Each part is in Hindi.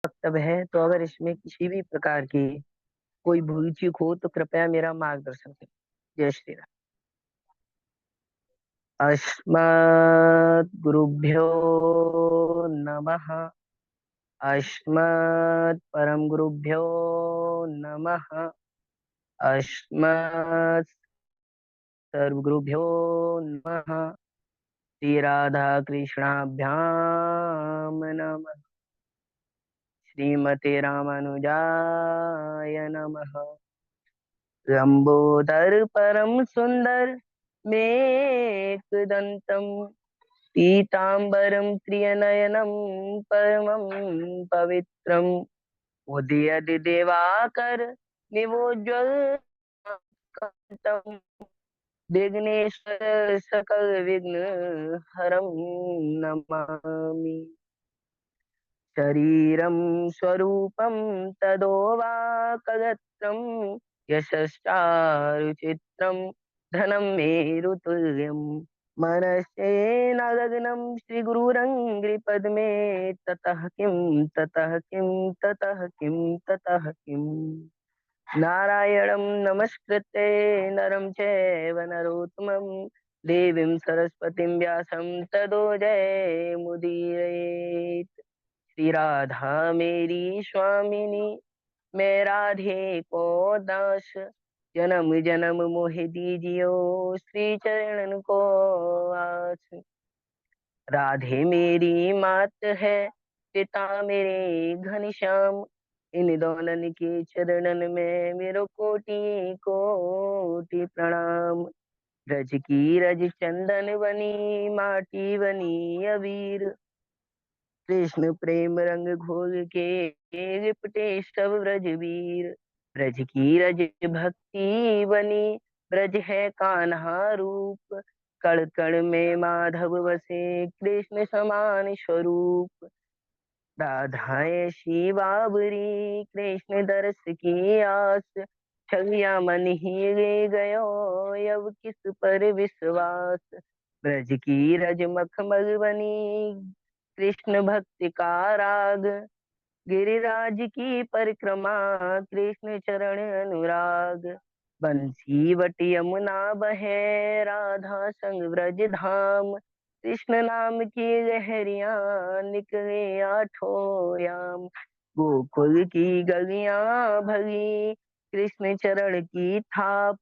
वक्तव्य है, तो अगर इसमें किसी भी प्रकार की कोई भूल चूक हो तो कृपया मेरा मार्गदर्शन करें। जय श्री राम। अस्मद् गुरुभ्यो नमः। अस्मद् परम गुरुभ्यो नमः। अस्मद् सर्वगुरुभ्यो नमः। श्री राधा कृष्णाभ्याम नमः। श्रीमते रामानुजाय नमः। लंबोदर परम सुंदर मेघदंतम पीतांबरम त्रिनयनम परमं पवित्रम उदयदि दिवाकर निवोज्वल कांतम विघ्नेश्वर सकल विघ्न हरं नमामि। शरीरं स्वरूपं तदोवाकगत्रं यशश्चारुचित्रं धनं मेरुतुल्यं मनस्येन लग्नं श्रीगुरुरङ्घ्रिपद्मे ततः किं ततः किं ततः किं ततः किम्। नारायणं नमस्कृत्य नरं चैव नरोत्तमं देवीं सरस्वतीं व्यासं ततो जयमुदीरयेत्। श्री राधा मेरी स्वामिनी, मैं राधे को दास, जन्म जन्म मोहि दीजियो श्री चरणन को आस। राधे मेरी मात है, पिता मेरे घनश्याम, इन दोनों के चरणन में मेरो कोटि कोटि प्रणाम। ब्रज की रज चंदन बनी, माटी बनी अबीर, कृष्ण प्रेम रंग घोल के लिपटे सब ब्रजबीर। ब्रज की रज भक्ति बनी, ब्रज है कान्हा रूप, कण कण में माधव बसे कृष्ण समान स्वरूप। राधाए श्री बाबरी, कृष्ण दर्श की आस, छविया मन ही ले गयो अब किस पर विश्वास। ब्रज की रज मखमल बनी, कृष्ण भक्ति का राग, गिरिराज की परिक्रमा कृष्ण चरण अनुराग। बंसी बटी यमुना बहे, राधा संग ब्रज धाम, कृष्ण नाम की लहरियां निकले आठों याम। गोकुल की गलियां भरी, कृष्ण चरण की थाप,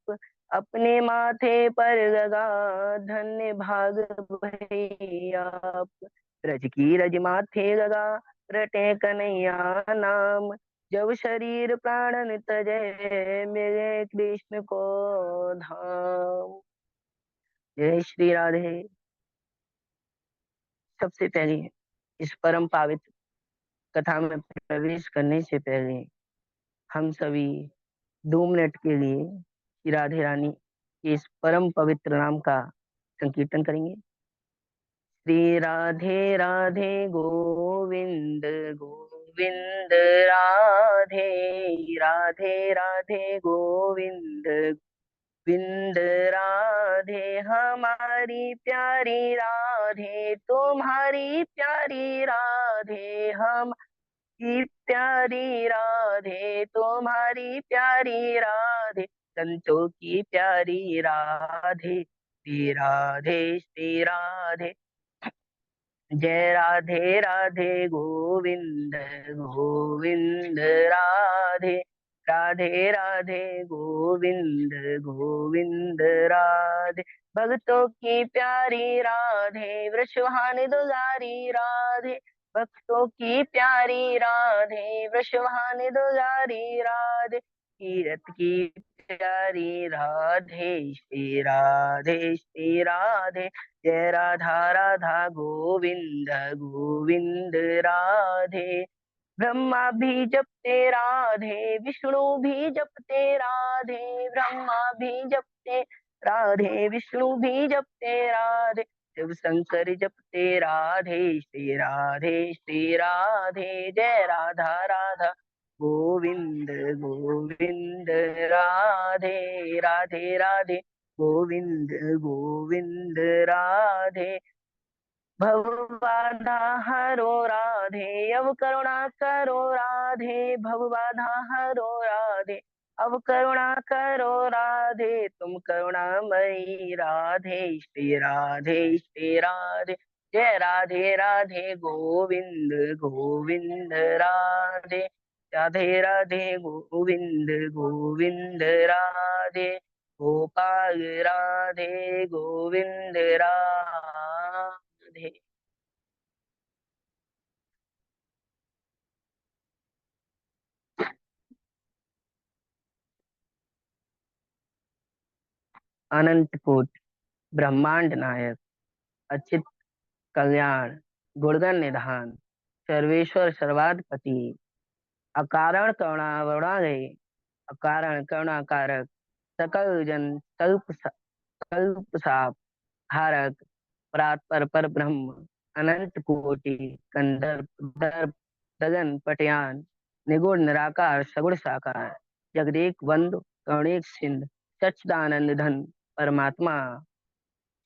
अपने माथे पर लगा धन्य भाग भई आप। ब्रज की रज माथे लगा, रटे कन्हैया नाम, जब शरीर प्राणन तजे मिले कृष्ण को धाम। जय श्री राधे। सबसे पहले इस परम पावित्र कथा में प्रवेश करने से पहले हम सभी 2 मिनट के लिए श्री राधे रानी के इस परम पवित्र नाम का संकीर्तन करेंगे। श्री राधे राधे गोविंद गोविंद, राधे राधे राधे गोविंद गोविंद, राधे हमारी प्यारी राधे तुम्हारी प्यारी राधे, हम की प्यारी राधे तुम्हारी प्यारी राधे, संतों की प्यारी राधे श्री राधे श्री राधे। जय राधे राधे गोविंद गोविंद, राधे राधे राधे गोविंद गोविंद, राधे भक्तों की प्यारी राधे वृषभान दुलारी राधे, भक्तों की प्यारी राधे वृषभान दुलारी राधे, कीरत की प्यारी राधे श्री राधे श्री राधे। जय राधा राधा गोविंद गोविंद, राधे ब्रह्मा भी जपते राधे विष्णु भी जपते राधे, ब्रह्मा भी जपते राधे विष्णु भी जपते राधे, शिव शंकर जपते राधे श्री राधे श्री राधे। जय राधा राधा गोविंद गोविंद, राधे राधे राधे गोविंद गोविंद, राधे भवबाधा हरो राधे, अब करुणा करो राधे, भवबाधा हरो राधे, अब करुणा करो राधे, तुम करुणामयी राधे, श्री राधे श्री राधे। जय राधे राधे गोविंद गोविंद राधे, राधे राधे गोविंद गोविंद राधे, गोपाल राधे गोविंद राधे। अनंत कोटि ब्रह्मांड नायक, अच्युत कल्याण, गुणगण निधान, सर्वेश्वर सर्वाधिपति, अकारण करुणा वरुणालय, अकारण करुणा कारक, सकल जन कल्प साप हारक, परात्पर पर ब्रह्म, अनंत कोटि कंदर्प दर्प गगन पटयान, निगुण निराकार सगुण साकार, जगदेक वंद करुणेक सिंध, सच्चिदानंद धन परमात्मा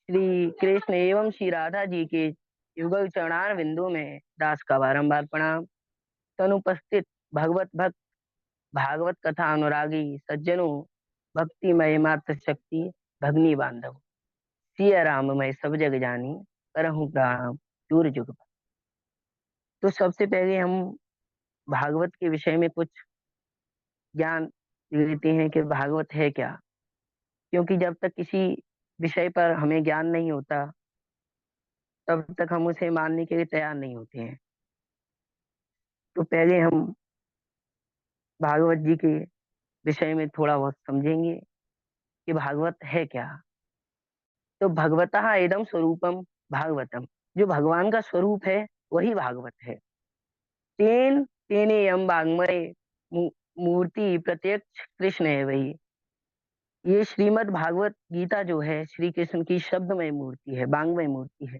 श्री कृष्ण एवं श्री राधा जी के युगल चरणार बिंदु में दास का बारंबार प्रणाम। तनुपस्थित भगवत भक्त भागवत कथा अनुरागी सज्जनों, भक्तिमय मात्र शक्ति भगनी बांधव, सिया राम मैं सब जग जानी, करहूँ प्रणाम दूर जुग पर। तो सबसे पहले हम भागवत के विषय में कुछ ज्ञान लेते हैं कि भागवत है क्या। क्योंकि जब तक किसी विषय पर हमें ज्ञान नहीं होता, तब तक हम उसे मानने के लिए तैयार नहीं होते हैं। तो पहले हम भागवत जी के विषय में थोड़ा बहुत समझेंगे कि भागवत है क्या। तो भगवतः इदम स्वरूपम भागवतम, जो भगवान का स्वरूप है वही भागवत है। तेन तेने यम वाङ्मय मूर्ति प्रत्यक्ष कृष्ण है वही। ये श्रीमद् भागवत गीता जो है श्री कृष्ण की शब्दमय मूर्ति है, वाङ्मय मूर्ति है।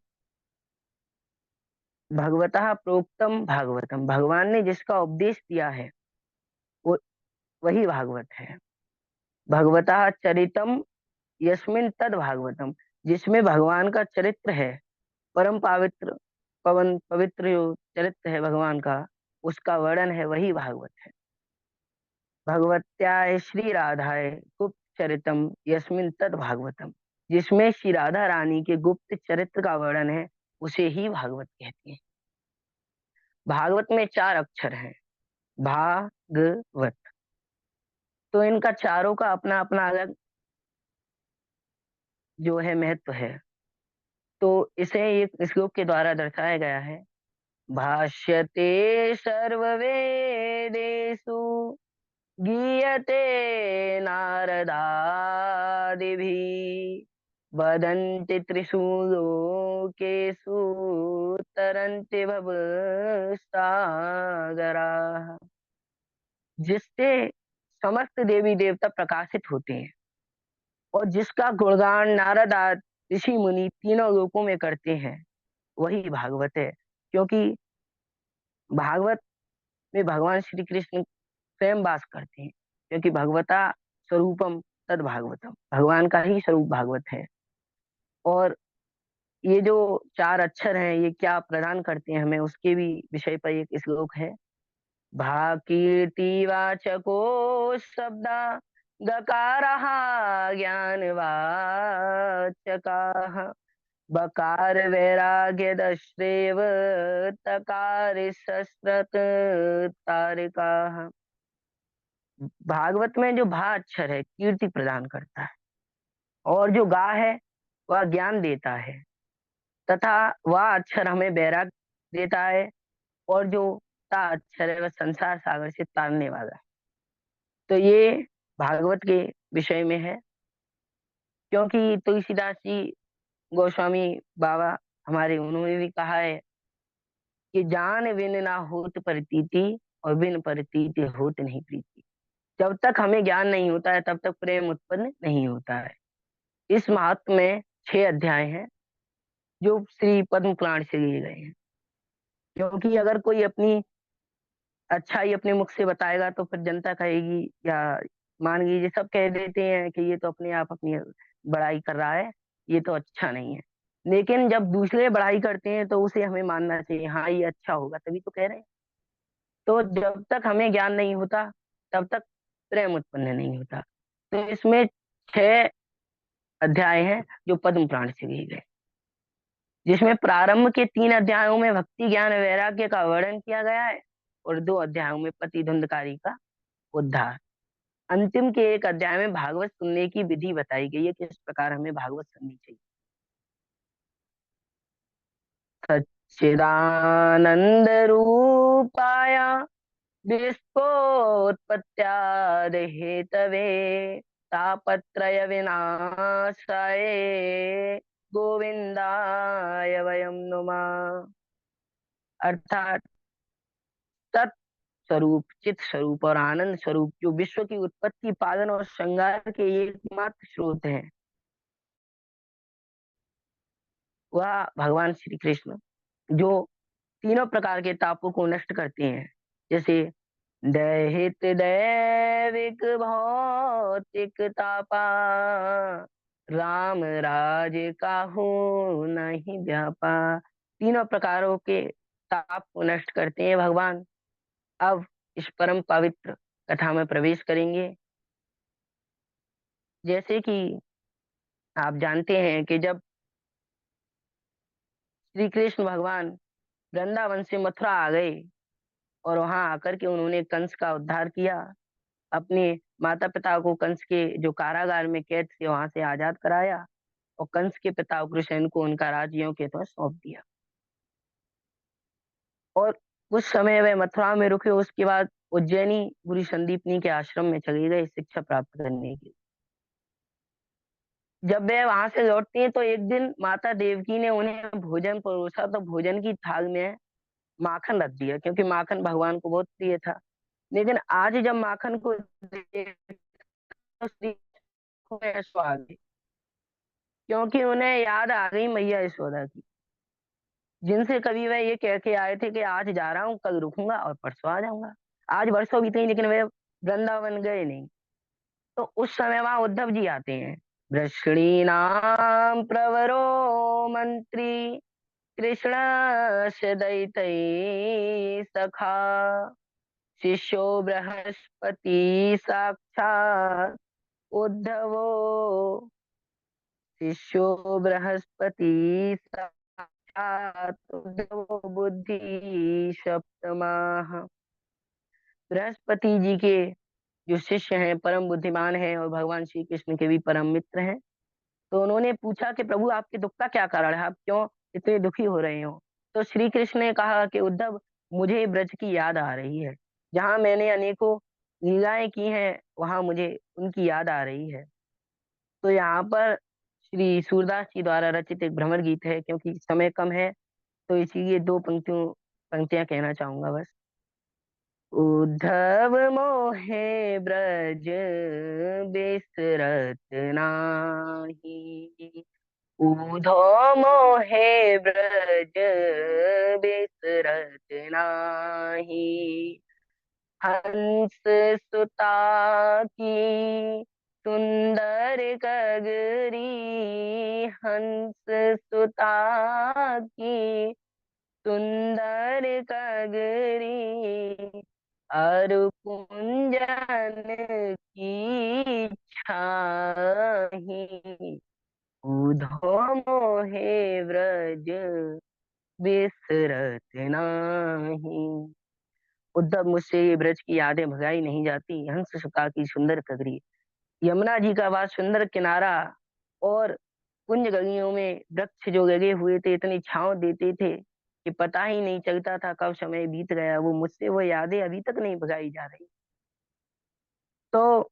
भगवतः प्रोक्तम भागवतम, भगवान ने जिसका उपदेश दिया है वो वही भागवत है। भगवतः चरितम यस्मिन तद भागवतम, जिसमें भगवान का चरित्र है, परम पवित्र पवन पवित्र जो चरित्र है भगवान का, उसका वर्णन है वही भागवत है। भगवत्याय श्री राधाय गुप्त चरितम यस्मिन तद भागवतम, जिसमें श्री राधा रानी के गुप्त चरित्र का वर्णन है उसे ही भागवत कहते हैं। भागवत में 4 अक्षर हैं, भागवत। तो इनका चारों का अपना अपना अलग जो है महत्व है। तो इसे एक श्लोक के द्वारा दर्शाया गया है। भाष्यते सर्ववेदेषु गीयते नारदादिभिः, वदन्ति त्रिषु लोकेषु तरन्ति भवसागराः। जिससे समस्त देवी देवता प्रकाशित होते हैं और जिसका गुणगान नारद आदि ऋषि मुनि तीनों लोकों में करते हैं वही भागवत है। क्योंकि भागवत में भगवान श्री कृष्ण स्वयं वास करते हैं। क्योंकि भगवता स्वरूपम तद भागवतम, भगवान का ही स्वरूप भागवत है। और ये जो 4 अक्षर हैं ये क्या प्रदान करते हैं हमें, उसके भी विषय पर एक श्लोक है। भाकीर्तिवाचको शब्दा गकारः ज्ञानवाचकाः, बकार वैराग्यदश्रेव तकार सस्रत तारिकाः। भागवत में जो भा अक्षर है कीर्ति प्रदान करता है, और जो गा है वह ज्ञान देता है, तथा वह अक्षर हमें वैराग्य देता है, और जो ता अक्षर है वह संसार सागर से तारने वाला है। तो ये भागवत के विषय में है। क्योंकि तुलसीदास जी गोस्वामी बाबा हमारे, उन्होंने भी कहा है कि जान बिन ना होत प्रतीति, और बिन प्रतीति होत नहीं प्रीति। जब तक हमें ज्ञान नहीं होता है तब तक प्रेम उत्पन्न नहीं होता है। इस महात्म में 6 अध्याय हैं जो श्री पद्म पुराण से लिए गए हैं। क्योंकि अगर कोई अपनी अच्छाई अपने मुख से बताएगा तो फिर जनता कहेगी, या मान लीजिए सब कह देते हैं कि ये तो अपने आप अपनी बड़ाई कर रहा है, ये तो अच्छा नहीं है। लेकिन जब दूसरे बढ़ाई करते हैं तो उसे हमें मानना चाहिए, हाँ ये अच्छा होगा तभी तो कह रहे हैं। तो जब तक हमें ज्ञान नहीं होता तब तक प्रेम उत्पन्न नहीं होता। तो इसमें 6 अध्याय हैं जो पद्म पुराण से लिए गए, जिसमें प्रारंभ के 3 अध्यायों में भक्ति ज्ञान वैराग्य का वर्णन किया गया है और 2 अध्यायों में पति धुंधकारी का उद्धार। अंतिम के 1 अध्याय में भागवत सुनने की विधि बताई गई है, किस प्रकार हमें भागवत सुननी चाहिए। सच्चिदानंद रूपाय विश्वोत्पत्त्यादि हेतवे तापत्रय विनाशाय गोविंदाय वयं नुमः। अर्थात तत् स्वरूप, चित स्वरूप और आनंद स्वरूप जो विश्व की उत्पत्ति पालन और श्रृंगार के एकमात्र स्रोत हैं, वह भगवान श्री कृष्ण, जो तीनों प्रकार के तापों को नष्ट करते हैं, जैसे दैहिक दैविक भौतिक तापा राम राज काहू नहीं व्यापा। तीनों प्रकारों के ताप को नष्ट करते हैं भगवान। अब इस परम पवित्र कथा में प्रवेश करेंगे। जैसे कि आप जानते हैं कि जब श्री कृष्ण भगवान वृंदावन से मथुरा आ गए और वहां आकर के उन्होंने कंस का उद्धार किया, अपने माता पिता को कंस के जो कारागार में कैद थे वहां से आजाद कराया और कंस के पिता उग्रसेन को उनका राज्यों के तो सौंप दिया। और कुछ समय वे मथुरा में रुके, उसके बाद उज्जैनी गुरु संदीपनी के आश्रम में चले गए शिक्षा प्राप्त करने के लिए। जब वे वहां से लौटते हैं तो एक दिन माता देवकी ने उन्हें भोजन परोसा, तो भोजन की थाल में माखन रख दिया, क्योंकि माखन भगवान को बहुत प्रिय था। लेकिन आज जब माखन को देखा तो श्री को ऐसा आ गई, क्योंकि उन्हें याद आ गई मैया यशोदा की, जिनसे कभी वह ये कह के आए थे कि आज जा रहा हूँ, कल रुकूंगा और परसों आ जाऊंगा। आज वर्षों बीते ही लेकिन वे वृंदावन गए नहीं। तो उस समय वहां उद्धव जी आते हैं। वृष्णी नाम प्रवरो मंत्री कृष्ण से दैतै सखा शिष्यो बृहस्पति साक्षात उद्धवो शिष्यो बृहस्पति साक्षात उद्धवो बुद्धि सप्तमाः। बृहस्पति जी के जो शिष्य हैं परम बुद्धिमान हैं और भगवान श्री कृष्ण के भी परम मित्र हैं। तो उन्होंने पूछा कि प्रभु आपके दुख का क्या कारण है, आप क्यों इतने दुखी हो रहे हो। तो श्री कृष्ण ने कहा कि उद्धव, मुझे ब्रज की याद आ रही है, जहाँ मैंने अनेकों लीलाएं की हैं वहां मुझे उनकी याद आ रही है। तो यहाँ पर श्री सूरदास जी द्वारा रचित एक भ्रमर गीत है, क्योंकि समय कम है तो इसीलिए 2 पंक्तियां कहना चाहूंगा बस। उद्धव मोहे ब्रज बिसरत नाही उधो मोहे ब्रज बिसरत नाही हंस सुता की सुंदर कगरी हंस सुता की सुंदर कगरी अरु कुंजन की छाही उधो मोहे व्रज बिसरत नाही। उद्धव, मुझसे ये ब्रज की यादें भगाई नहीं जाती। हंस सुता की सुंदर कगरी, यमुना जी का वह सुंदर किनारा और कुंज गलियों में वृक्ष जो लगे हुए थे इतनी छांव देते थे कि पता ही नहीं चलता था कब समय बीत गया। वो मुझसे वो यादें अभी तक नहीं भगाई जा रही। तो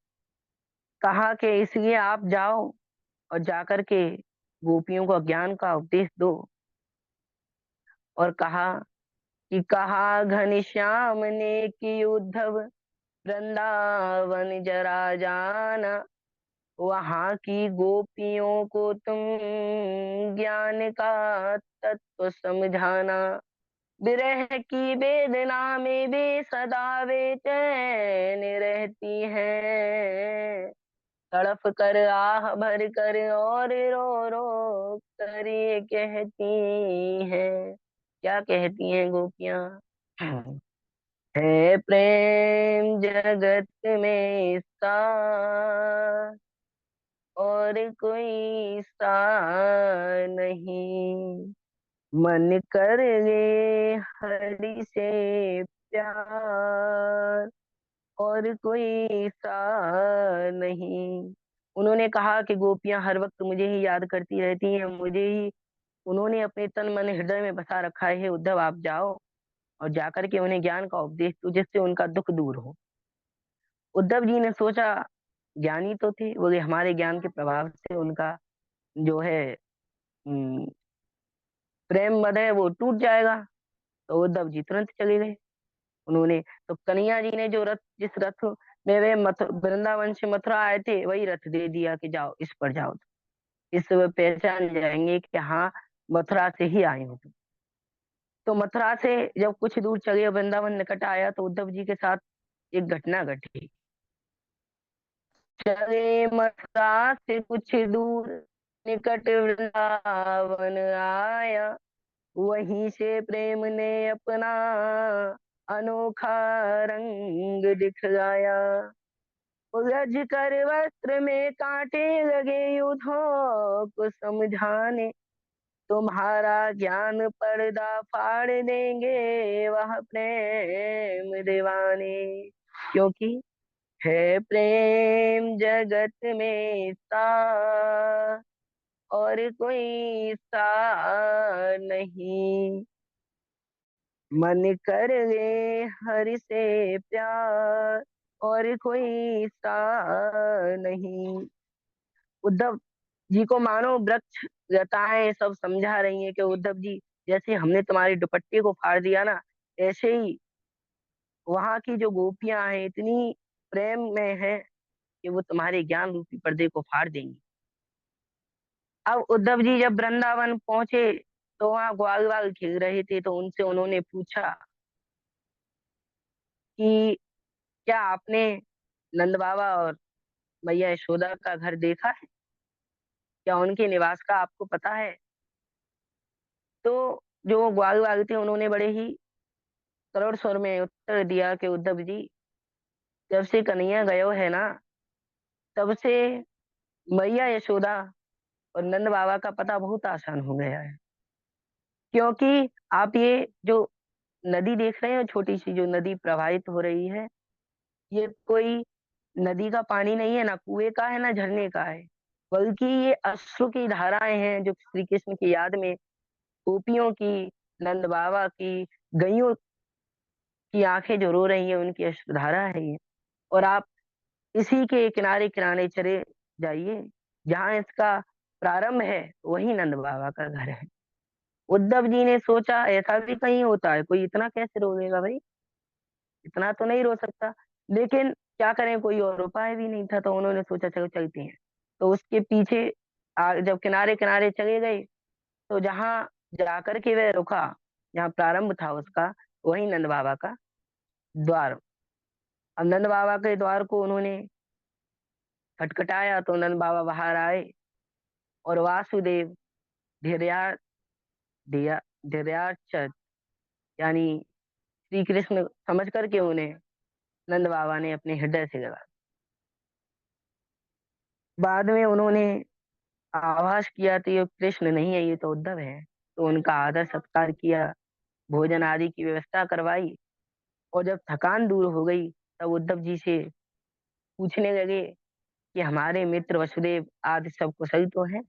कहा कि इसलिए आप जाओ और जाकर के गोपियों को ज्ञान का उपदेश दो। और कहा घनश्याम ने कि उद्धव वृंदावन जरा जाना वहां की गोपियों को तुम ज्ञान का तत्व समझाना विरह की वेदना में वे सदा बेचैन रहती हैं तड़प कर आह भर कर और रो रो कर ये कहती हैं। क्या कहती हैं गोपियां? है प्रेम जगत में इसका और कोई सा नहीं। मन कर गे हरि से प्यार और कोई सा नहीं। उन्होंने कहा कि गोपियां हर वक्त मुझे ही याद करती रहती हैं, मुझे ही उन्होंने अपने तन मन हृदय में बसा रखा है। उद्धव आप जाओ और जाकर के उन्हें ज्ञान का उपदेश दो, जिससे उनका दुख दूर हो। उद्धव जी ने सोचा, ज्ञानी तो थे, बोले हमारे ज्ञान के प्रभाव से उनका जो है हम्म, प्रेम मद है वो टूट जाएगा। तो उद्धव जी तुरंत चले गए। उन्होंने तो कन्हैया जी ने जो रथ, जिस रथ में वे वृंदावन से मथुरा आए थे, वही रथ दे दिया कि जाओ इस पर जाओ, इससे वे पहचान जाएंगे कि हाँ मथुरा से ही आए हो तुम। तो मथुरा से जब कुछ दूर चले, वृंदावन निकट आया, तो उद्धव जी के साथ एक घटना घटी। चले मथुरा से कुछ दूर, निकट वृंदावन आया, वहीं से प्रेम ने अपना अनोखा रंग दिखलाया। उलझ कर वस्त्र में कांटे लगे यूथों को समझाने, तुम्हारा ज्ञान पर्दा फाड़ देंगे वह प्रेम दीवाने। क्योंकि है प्रेम जगत में सा और कोई सा नहीं। मन कर ले हरि से प्यार और कोई सा नहीं। उद्धव जी को मानो वृक्ष लताएं सब समझा रही हैं कि उद्धव जी, जैसे हमने तुम्हारे दुपट्टे को फाड़ दिया ना, ऐसे ही वहां की जो गोपियां हैं इतनी प्रेम में है कि वो तुम्हारे ज्ञान रूपी पर्दे को फाड़ देंगी। अब उद्धव जी जब वृंदावन पहुंचे, तो वहां ग्वाल वाल खेल रहे थे, तो उनसे उन्होंने पूछा कि क्या आपने नंद बाबा और मैया यशोदा का घर देखा है? क्या उनके निवास का आपको पता है? तो जो ग्वाल वाल थे उन्होंने बड़े ही करोड़ स्वर में उत्तर दिया कि उद्धव जी, जब से कन्हैया गयो है ना, तब से मैया यशोदा और नंद बाबा का पता बहुत आसान हो गया है। क्योंकि आप ये जो नदी देख रहे हो, छोटी सी जो नदी प्रवाहित हो रही है, ये कोई नदी का पानी नहीं है, ना कुएं का है ना झरने का है, बल्कि ये अश्रु की धाराएं हैं जो श्री कृष्ण की याद में गोपियों की, नंद बाबा की, गैयों की आंखें जो रो रही हैं, उनकी अश्रुधारा है ये। और आप इसी के किनारे किनारे चले जाइए, जहां इसका प्रारंभ है वही नंद बाबा का घर है। उद्धव जी ने सोचा ऐसा भी कहीं होता है, कोई इतना कैसे रोएगा भाई, इतना तो नहीं रो सकता। लेकिन क्या करें, कोई और उपाय भी नहीं था, तो उन्होंने सोचा चलो चलते हैं। तो उसके पीछे जब किनारे किनारे चले गए, तो जहां जाकर के वह रुका, जहाँ प्रारंभ था उसका, वही नंद बाबा का द्वार। अब नंद बाबा के द्वार को उन्होंने खटखटाया, तो नंद बाबा बाहर आए और वासुदेव धीर्या धीया धीर्याचर यानी श्री कृष्ण समझ करके उन्हें नंद बाबा ने अपने हृदय से लगा। बाद में उन्होंने आभास किया तो ये कृष्ण नहीं है, ये तो उद्धव है। तो उनका आदर सत्कार किया, भोजन आदि की व्यवस्था करवाई, और जब थकान दूर हो गई, तब उद्धव जी से पूछने लगे कि हमारे मित्र वसुदेव आदि सब कुशल तो है?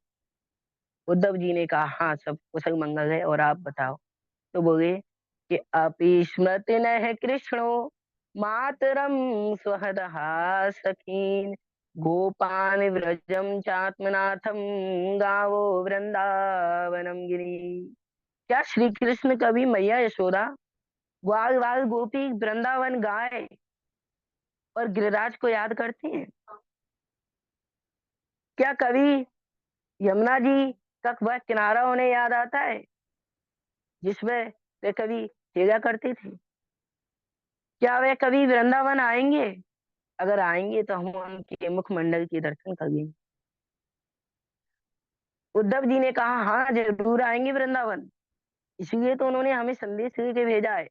उद्धव जी ने कहा हाँ सब कुशल मंगल है, और आप बताओ। तो बोले कि अपि स्मृति न कृष्णो मातरम स्वहदहा सखीन, गोपान व्रजम चात्मनाथम गावो वृंदावनम गिरी। क्या श्री कृष्ण कभी मैया यशोदा, ग्वाल वाल गोपी, वृंदावन गाय और गिरिराज को याद करते हैं? क्या कभी यमुना जी का वह किनारा उन्हें याद आता है जिसमें वे कभी खेला करते थे? क्या वे कभी वृंदावन आएंगे? अगर आएंगे तो हम उनके मुखमंडल के दर्शन कर लेंगे। उद्धव जी ने कहा हाँ जरूर आएंगे वृंदावन, इसीलिए तो उन्होंने हमें संदेश के भेजा है,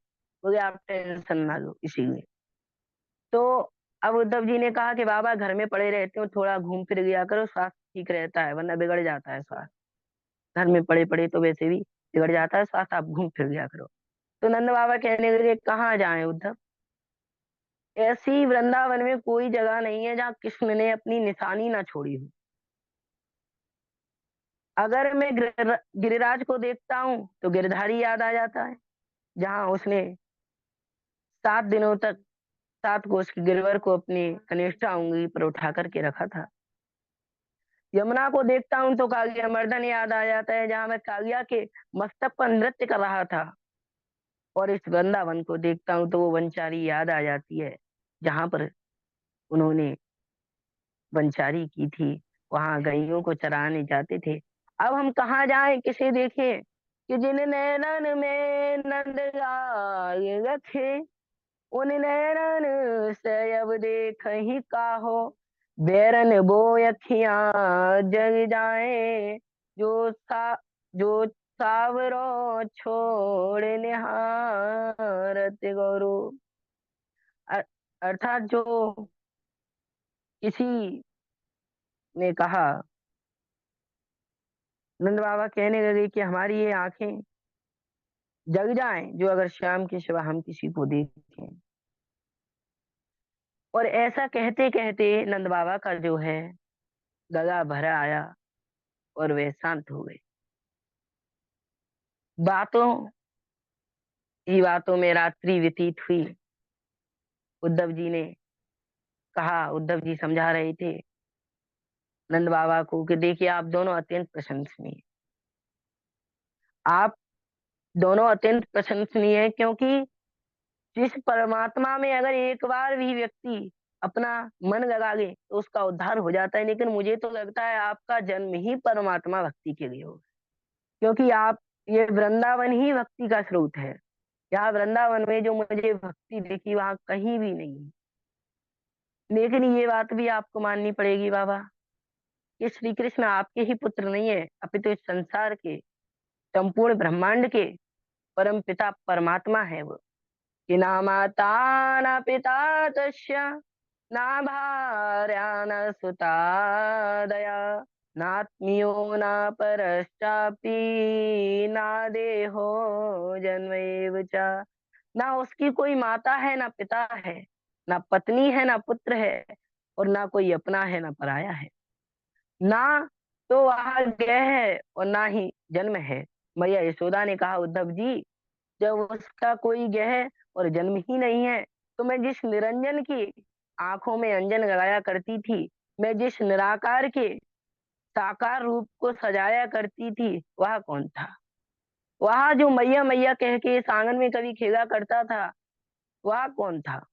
बोले आप टेंशन ना लो इसीलिए। तो अब उद्धव जी ने कहा कि बाबा घर में पड़े रहते हो, थोड़ा घूम फिर लिया करो, स्वास्थ्य ठीक रहता है, वरना बिगड़ जाता है स्वास्थ्य। घर में पड़े पड़े तो वैसे भी बिगड़ जाता है स्वास्थ्य, आप घूम फिर लिया करो। तो नंद बाबा कहने लगे कहाँ जाए उद्धव, ऐसी वृंदावन में कोई जगह नहीं है जहाँ कृष्ण ने अपनी निशानी ना छोड़ी हो। अगर मैं गिरिराज को देखता हूँ तो गिरधारी याद आ जाता है, जहाँ उसने 7 दिनों तक 7 कोस के गिरवर को अपनी कनिष्ठा उंगली पर उठा करके रखा था। यमुना को देखता हूँ तो कालिया मर्दन याद आ जाता है, जहाँ मैं कालिया के मस्तक पर नृत्य कर रहा था। और इस वृंदावन को देखता हूँ तो वो वंचारी याद आ जाती है, जहां पर उन्होंने वंचारी की थी, वहां गैयों को चराने जाते थे। अब हम कहाँ जाएं, किसे देखें कि जिन नैनन में नंद लाल रखे, उन नैनन से अब देख ही काहो, बैरन बो अखियां जग जाए, जो जो सावरो छोड़ निहारत गौरू। अ- अर्थात जो किसी ने कहा, नंद बाबा कहने लगे कि हमारी ये आंखें जग जाएं जो अगर श्याम के सिवा हम किसी को देखें। और ऐसा कहते कहते नंद बाबा का जो है गला भरा आया और वे शांत हो गए। बातों ही बातों में रात्रि व्यतीत हुई। उद्धव जी ने कहा, उद्धव जी समझा रहे थे नंद बाबा को कि देखिए आप दोनों अत्यंत प्रशंसनीय, आप दोनों अत्यंत प्रशंसनीय है, क्योंकि जिस परमात्मा में अगर एक बार भी व्यक्ति अपना मन लगा ले तो उसका उद्धार हो जाता है। लेकिन मुझे तो लगता है आपका जन्म ही परमात्मा भक्ति के लिए हो, क्योंकि आप, ये वृंदावन ही भक्ति का स्रोत है। यहाँ वृंदावन में जो मुझे भक्ति देखी वहां कहीं भी नहीं। लेकिन ये बात भी आपको माननी पड़ेगी बाबा, ये श्री कृष्ण आपके ही पुत्र नहीं है, अपितु इस संसार के संपूर्ण ब्रह्मांड के परम पिता परमात्मा है वो। कि ना माता न पिता तस्य, ना भार्या न सुता दया, नात्मीयो न परश्चापि, ना देहो जन्मैव च। ना उसकी कोई माता है ना पिता है, ना पत्नी है ना पुत्र है, और ना कोई अपना है ना पराया है। ना तो वहां गए है और ना ही जन्म है। मैया यशोदा ने कहा उद्धव जी, जब उसका कोई गह और जन्म ही नहीं है, तो मैं जिस निरंजन की आंखों में अंजन लगाया करती थी, मैं जिस निराकार के साकार रूप को सजाया करती थी, वह कौन था? वह जो मैया मैया कह के इस आंगन में कभी खेला करता था, वह कौन था?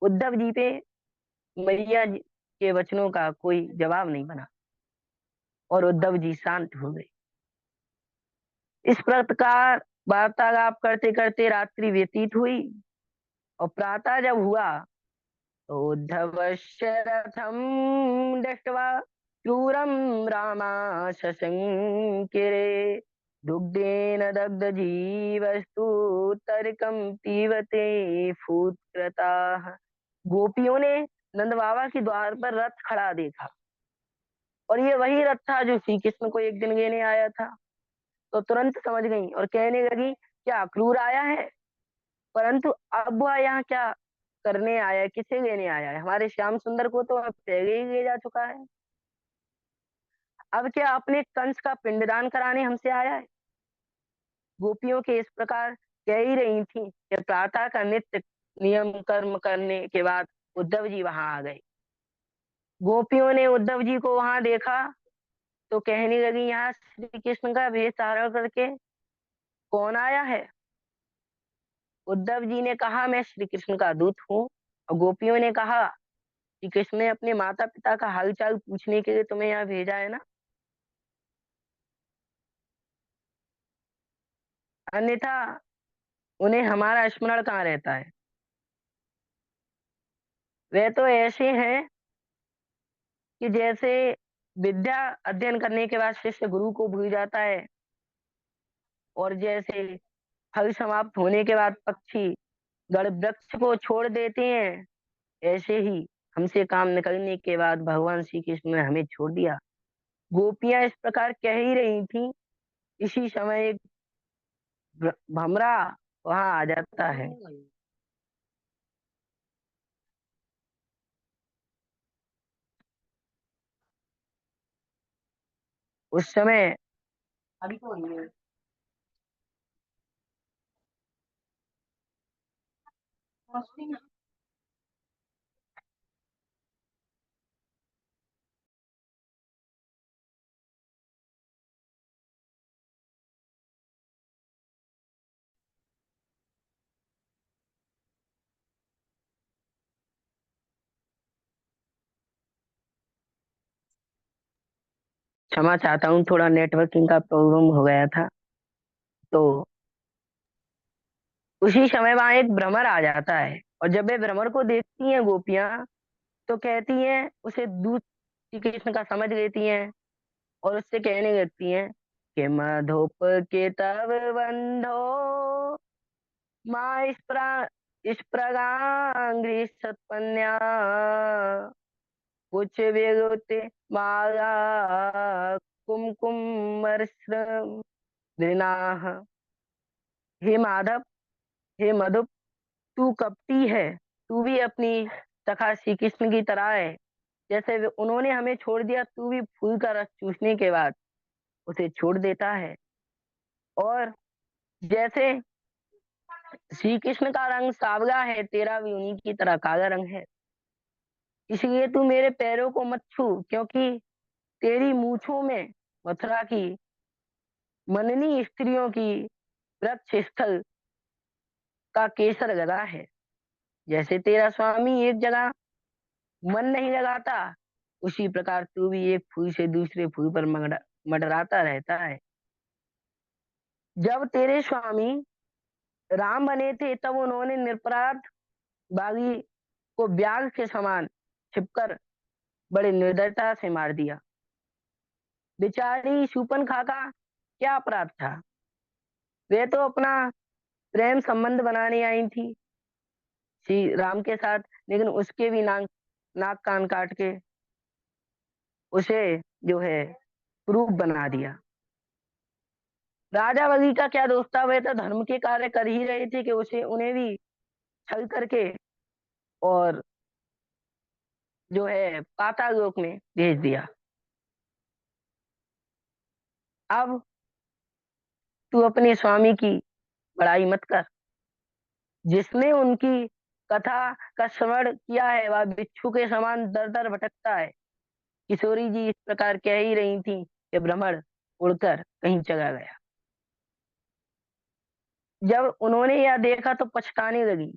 उद्धव जी पे मैया जी के वचनों का कोई जवाब नहीं बना और उद्धव जी शांत हो गए। इस प्रकार वार्तालाप करते करते रात्रि व्यतीत हुई और प्रातः जब हुआ तो उद्धवस्य रथम दृष्ट्वा क्रूरम रामा शशंकिरे, दुग्धेन दग्ध जीवस्तु तर्कम पीवते फूत्कृताः। गोपियों ने नंद बाबा के द्वार पर रथ खड़ा देखा, और ये वही रथ था जो श्री कृष्ण को एक दिन लेने आया था। तो तुरंत समझ गई और कहने लगी क्या क्रूर आया है? परंतु अब वह यहाँ क्या करने आया है, किसे लेने आया है? हमारे श्याम सुंदर को तो अब पहले ही ले जा चुका है। अब क्या अपने कंस का पिंडदान कराने हमसे आया है? गोपियों के इस प्रकार कह ही रही थी कि प्रातः का नित्य नियम कर्म करने के बाद उद्धव जी वहां आ गए। गोपियों ने उद्धव जी को वहां देखा तो कहने लगी यहाँ श्री कृष्ण का भेष धारण करके कौन आया है? उद्धव जी ने कहा मैं श्री कृष्ण का दूत हूँ। और गोपियों ने कहा कि कृष्ण ने अपने माता पिता का हालचाल पूछने के लिए तुम्हें यहाँ भेजा है ना, अन्यथा उन्हें हमारा स्मरण कहाँ रहता है। वे तो ऐसे हैं कि जैसे विद्या अध्ययन करने के बाद शिष्य गुरु को भूल जाता है, और जैसे फल समाप्त होने के बाद पक्षी गड़ वृक्ष को छोड़ देते हैं, ऐसे ही हमसे काम निकलने के बाद भगवान श्री कृष्ण ने हमें छोड़ दिया। गोपियां इस प्रकार कह ही रही थी। इसी समय एक भमरा वहां आ जाता है। उस समय अभी तो नहीं है। क्षमा चाहता हूँ, थोड़ा नेटवर्किंग का प्रॉब्लम हो गया था। तो उसी समय वहां एक भ्रमर आ जाता है, और जब वे भ्रमर को देखती हैं गोपियां, तो कहती हैं, उसे दूध श्री कृष्ण का समझ लेती हैं, और उससे कहने लगती हैं कि मधुप के तव बंधो माँ इस प्रगांग्री सतपन्या कुछ बेगोते माला कुमकुम दृनाह। हे माधव, हे मधुप, तू कपटी है। तू भी अपनी सखा श्री कृष्ण की तरह है। जैसे उन्होंने हमें छोड़ दिया, तू भी फूल का रस चूसने के बाद उसे छोड़ देता है। और जैसे श्री कृष्ण का रंग सावला है, तेरा भी उन्हीं की तरह काला रंग है। इसलिए तू मेरे पैरों को मत छू, क्योंकि तेरी मूछों में मथुरा की मननी स्त्रियों की वृक्ष स्थल का केसर गदा है। जैसे तेरा स्वामी एक जगह मन नहीं लगाता, उसी प्रकार तू भी एक फूल से दूसरे फूल पर मंडराता रहता है। जब तेरे स्वामी राम बने थे, तब उन्होंने निरपराध बागी को ब्याग के समान छिपकर बड़े निर्दयता से मार दिया। बेचारी शूपनखा का क्या अपराध था? वे तो अपना प्रेम संबंध बनाने आई थी श्री राम के साथ, लेकिन उसके भी नाक कान काट के उसे जो है क्रूप बना दिया। राजा बली का क्या दोष था? वे तो धर्म के कार्य कर ही रहे थे कि उसे उन्हें भी छल करके और जो है पाताल लोक में भेज दिया। अब तू अपने स्वामी की बड़ाई मत कर। जिसने उनकी कथा का श्रवण किया है, वह बिच्छू के समान दर दर भटकता है। किशोरी जी इस प्रकार कह ही रही थी कि भ्रमर उड़कर कहीं चला गया। जब उन्होंने यह देखा तो पछताने लगी,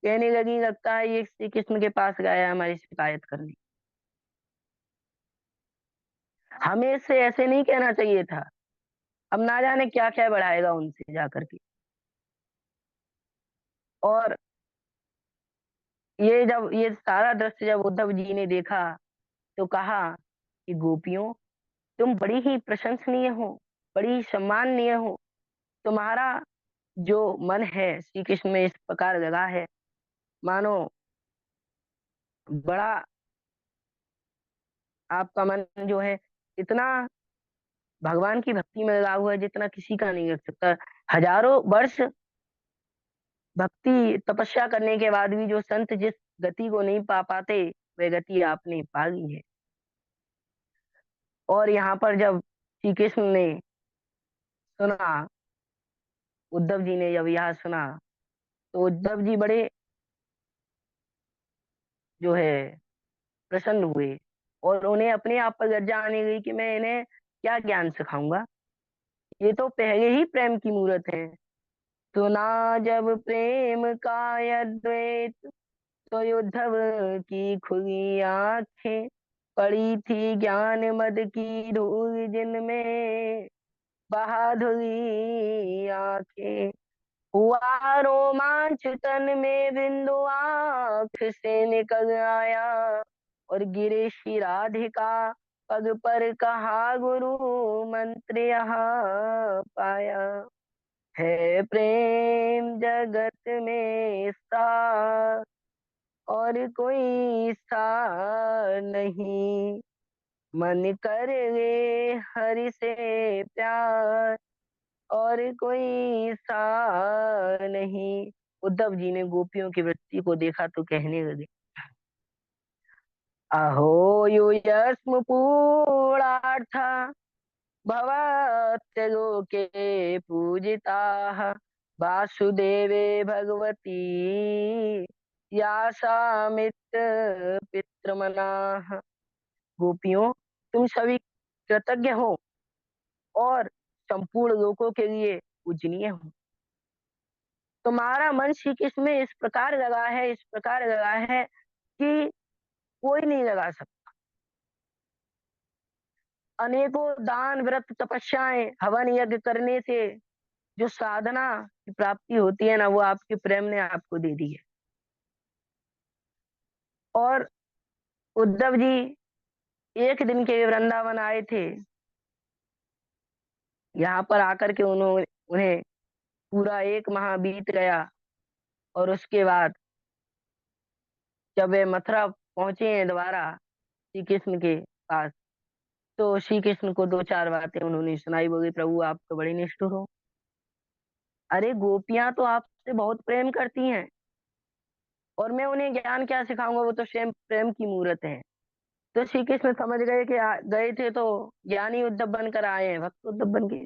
कहने लगी, लगता है ये श्री कृष्ण के पास गया है हमारी शिकायत करने। हमें इससे ऐसे नहीं कहना चाहिए था। अब ना जाने क्या क्या बढ़ाएगा उनसे जाकर के। और ये जब ये सारा दृश्य जब उद्धव जी ने देखा, तो कहा कि गोपियों, तुम बड़ी ही प्रशंसनीय हो, बड़ी ही सम्माननीय हो। तुम्हारा जो मन है श्री कृष्ण में इस प्रकार लगा है, मानो बड़ा आपका मन जो है इतना भगवान की भक्ति में लगा हुआ है जितना किसी का नहीं लग सकता। हजारों वर्ष भक्ति तपस्या करने के बाद भी जो संत जिस गति को नहीं पा पाते, वह गति आपने पा ली है। और यहाँ पर जब श्री कृष्ण ने सुना, उद्धव जी ने जब यह सुना, तो उद्धव जी बड़े जो है प्रसन्न हुए, और उन्हें अपने आप पर लज्जा आने लगी कि मैं इन्हें क्या ज्ञान सिखाऊंगा, ये तो पहले ही प्रेम की मूरत है। सुना जब प्रेम का अद्वैत, तो उद्धव की खुली आंखें, पड़ी थी ज्ञान मद की धूल जिनमें, बहादुरी आंखें। हुआ रोमांच तन में, बिंदु आंख से निकल आया, और गिरे श्री राधिका पग पर, कहा गुरु मंत्र यहाँ पाया। है प्रेम जगत में सार, और कोई सार नहीं, मन कर गे हरि से प्यार, और कोई सार नहीं। उद्धव जी ने गोपियों की वृत्ति को देखा तो कहने लगे, अहो यूयस्म पूर्णार्थ भवत्यलोके पूजिताः, वासुदेवे भगवती यासामित्र पितृमनाः। गोपियों, तुम सभी कृतज्ञ हो और संपूर्ण लोकों के लिए पूजनीय हो। तुम्हारा मन श्री कृष्ण में इस प्रकार लगा है, इस प्रकार लगा है कि कोई नहीं लगा सकता। अनेकों दान व्रत तपस्याएं हवन यज्ञ करने से जो साधना की प्राप्ति होती है ना, वो आपके प्रेम ने आपको दे दी है। और उद्धव जी एक दिन के लिए वृंदावन आए थे। यहाँ पर आकर के उन्होंने उन्हें पूरा एक माह बीत गया, और उसके बाद जब वे मथुरा पहुंचे हैं दोबारा श्री कृष्ण के पास, तो श्री कृष्ण को दो चार बातें उन्होंने सुनाई। बोले, प्रभु आप तो बड़े निष्ठुर हो, अरे गोपियां तो आपसे बहुत प्रेम करती हैं, और मैं उन्हें ज्ञान क्या सिखाऊंगा, वो तो स्वयं प्रेम की मूर्त है। तो श्री कृष्ण समझ गए कि गए थे तो ज्ञानी उद्धव बनकर आए हैं, भक्त उद्धव बन के।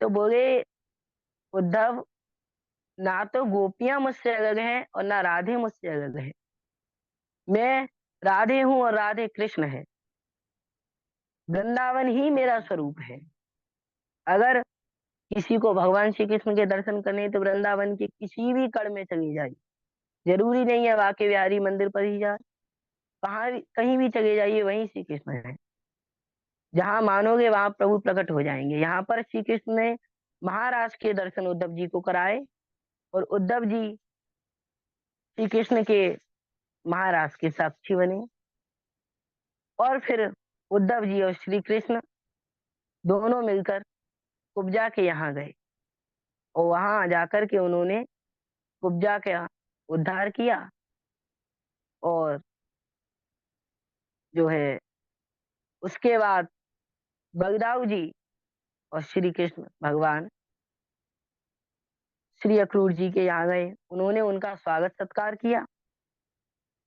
तो बोले, उद्धव, ना तो गोपियां मुझसे अलग हैं और ना राधे मुझसे अलग है। मैं राधे हूं और राधे कृष्ण है। वृंदावन ही मेरा स्वरूप है। अगर किसी को भगवान श्री कृष्ण के दर्शन करने तो वृंदावन के किसी भी कण में चली जाइए, जरूरी नहीं है बाके बिहारी मंदिर पर ही जाए, कहाँ भी कहीं भी चले जाइए, वहीं श्री कृष्ण है। जहां मानोगे वहां प्रभु प्रकट हो जाएंगे। यहाँ पर श्री कृष्ण ने महाराज के दर्शन उद्धव जी को कराए, और उद्धव जी श्री कृष्ण के महाराज के साक्षी बने। और फिर उद्धव जी और श्री कृष्ण दोनों मिलकर कुब्जा के यहाँ गए, और वहां जाकर के उन्होंने कुब्जा का उद्धार किया। और जो है उसके बाद बलदाऊ जी और श्री कृष्ण भगवान श्री अक्रूर जी के यहाँ गए। उन्होंने उनका स्वागत सत्कार किया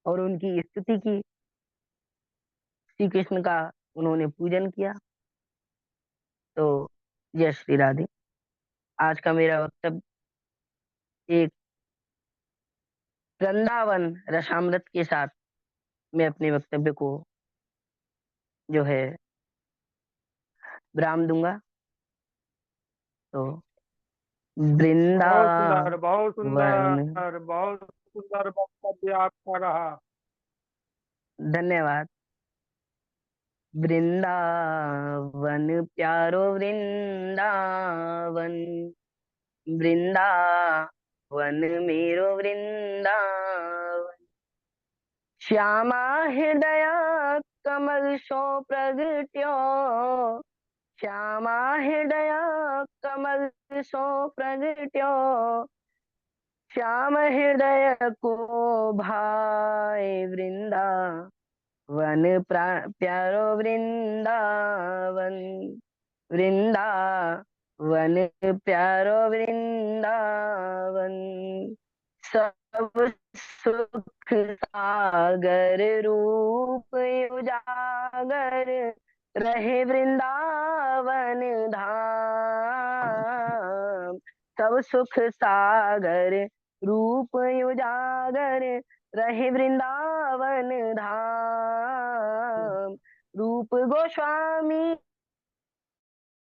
और उनकी स्तुति की। श्री कृष्ण का उन्होंने पूजन किया। तो जय श्री राधे। आज का मेरा वक्तव्य एक वृंदावन रसामृत के साथ मैं अपने वक्तव्य को जो है विराम दूंगा। तो बहुत सुंदर, बहुत वृंदावन, सुंदर, बहुत सुंदर वक्तव्य आपका रहा। धन्यवाद। वृंदावन प्यारो वृंदावन, वृंदावन मेरो वृंदावन, श्यामा हृदय कमल सो प्रगट्यो, श्यामा हृदय कमल सो प्रगट्यो, श्याम हृदय को भाए वृंदावन प्यारो वृंदावन, वृंदावन प्यारो वृंदावन, सब सुख सागर रूप उजागर, रहे वृंदावन धाम। सब सुख सागर रूप उजागर, रहे वृंदावन धाम। रूप गोस्वामी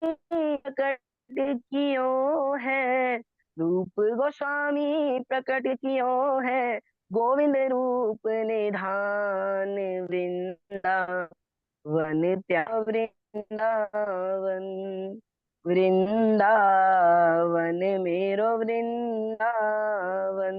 प्रकट कियो है, रूप गोस्वामी प्रकट कियो है, गोविंद रूप निधान, वृंदावन प्यारा वृंदावन। वृंदावन मेरो वृंदावन।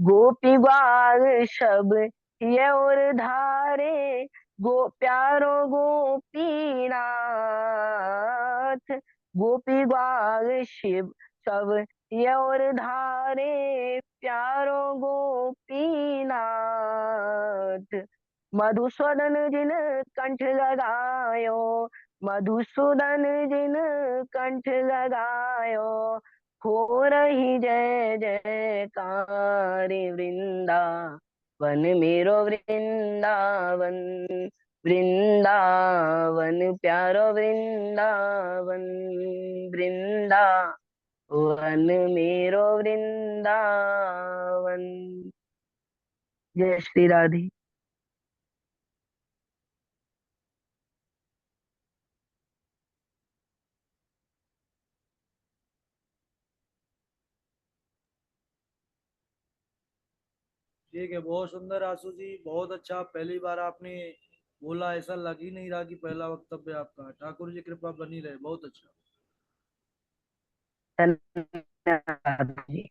गोपी ग्वाल शब ये और धारे, प्यारो गोपीनाथ। गोपी ग्वाल शिव सब ये और धारे, प्यारो गोपीनाथ। मधुसूदन जिन कंठ लगायो, मधुसूदन जिन कंठ लगायो, हो रही जय जयकार। वृंदावन मेरो वृंदावन, वृंदावन प्यारो वृंदावन। वृंदावन मेरो वृंदावन। जय श्री राधे। ठीक है, बहुत सुंदर आशु जी, बहुत अच्छा। पहली बार आपने बोला, ऐसा लग ही नहीं रहा कि पहला वक्तव्य आपका। ठाकुर जी कृपा बनी रहे, बहुत अच्छा। धन्यवाद जी।